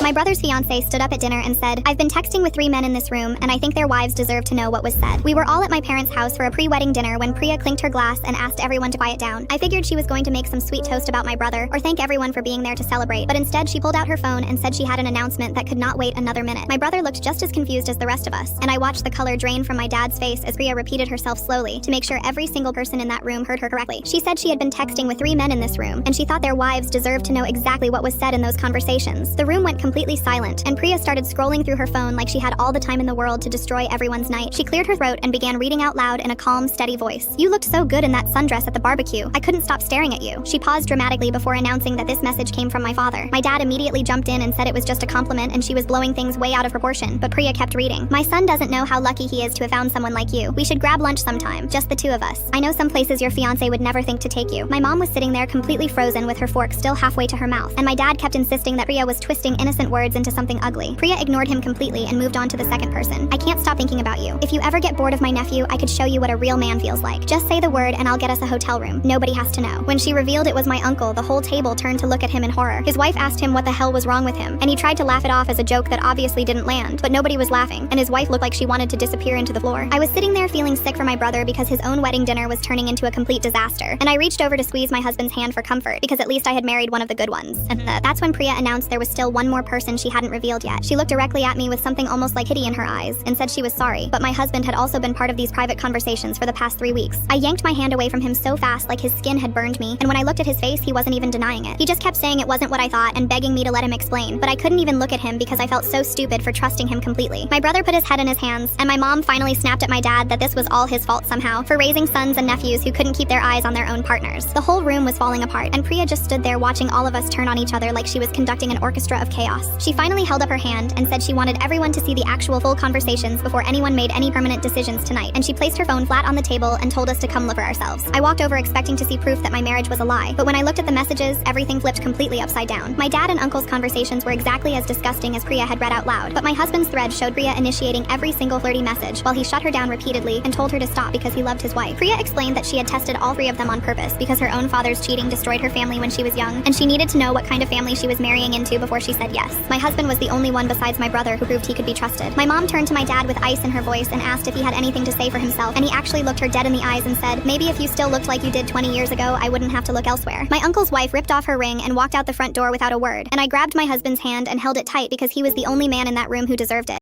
My brother's fiance stood up at dinner and said, "I've been texting with 3 men in this room, and I think their wives deserve to know what was said." We were all at my parents' house for a pre-wedding dinner when Priya clinked her glass and asked everyone to quiet down. I figured she was going to make some sweet toast about my brother or thank everyone for being there to celebrate, but instead she pulled out her phone and said she had an announcement that could not wait another minute. My brother looked just as confused as the rest of us, and I watched the color drain from my dad's face as Priya repeated herself slowly to make sure every single person in that room heard her correctly. She said she had been texting with 3 men in this room, and she thought their wives deserved to know exactly what was said in those conversations. The room went completely silent, and Priya started scrolling through her phone like she had all the time in the world to destroy everyone's night. She cleared her throat and began reading out loud in a calm, steady voice. "You looked so good in that sundress at the barbecue. I couldn't stop staring at you." She paused dramatically before announcing that this message came from my father. My dad immediately jumped in and said it was just a compliment and she was blowing things way out of proportion, but Priya kept reading. "My son doesn't know how lucky he is to have found someone like you. We should grab lunch sometime, just the 2 of us. I know some places your fiance would never think to take you." My mom was sitting there completely frozen with her fork still halfway to her mouth, and my dad kept insisting that Priya was twisting innocent words into something ugly. Priya ignored him completely and moved on to the second person. "I can't stop thinking about you. If you ever get bored of my nephew, I could show you what a real man feels like. Just say the word and I'll get us a hotel room. Nobody has to know." When she revealed it was my uncle, the whole table turned to look at him in horror. His wife asked him what the hell was wrong with him, and he tried to laugh it off as a joke that obviously didn't land, but nobody was laughing, and his wife looked like she wanted to disappear into the floor. I was sitting there feeling sick for my brother because his own wedding dinner was turning into a complete disaster, and I reached over to squeeze my husband's hand for comfort because at least I had married one of the good ones. And that's when Priya announced there was still one more person she hadn't revealed yet. She looked directly at me with something almost like pity in her eyes and said she was sorry, but my husband had also been part of these private conversations for the past 3 weeks. I yanked my hand away from him so fast like his skin had burned me, and when I looked at his face he wasn't even denying it. He just kept saying it wasn't what I thought and begging me to let him explain, but I couldn't even look at him because I felt so stupid for trusting him completely. My brother put his head in his hands, and my mom finally snapped at my dad that this was all his fault somehow for raising sons and nephews who couldn't keep their eyes on their own partners. The whole room was falling apart, and Priya just stood there watching all of us turn on each other like she was conducting an orchestra of chaos. She finally held up her hand and said she wanted everyone to see the actual full conversations before anyone made any permanent decisions tonight, and she placed her phone flat on the table and told us to come look for ourselves. I walked over expecting to see proof that my marriage was a lie, but when I looked at the messages, everything flipped completely upside down. My dad and uncle's conversations were exactly as disgusting as Priya had read out loud, but my husband's thread showed Priya initiating every single flirty message while he shut her down repeatedly and told her to stop because he loved his wife. Priya explained that she had tested all 3 of them on purpose because her own father's cheating destroyed her family when she was young, and she needed to know what kind of family she was marrying into before she said yes. My husband was the only one besides my brother who proved he could be trusted. My mom turned to my dad with ice in her voice and asked if he had anything to say for himself, and he actually looked her dead in the eyes and said, "Maybe if you still looked like you did 20 years ago, I wouldn't have to look elsewhere." My uncle's wife ripped off her ring and walked out the front door without a word, and I grabbed my husband's hand and held it tight because he was the only man in that room who deserved it.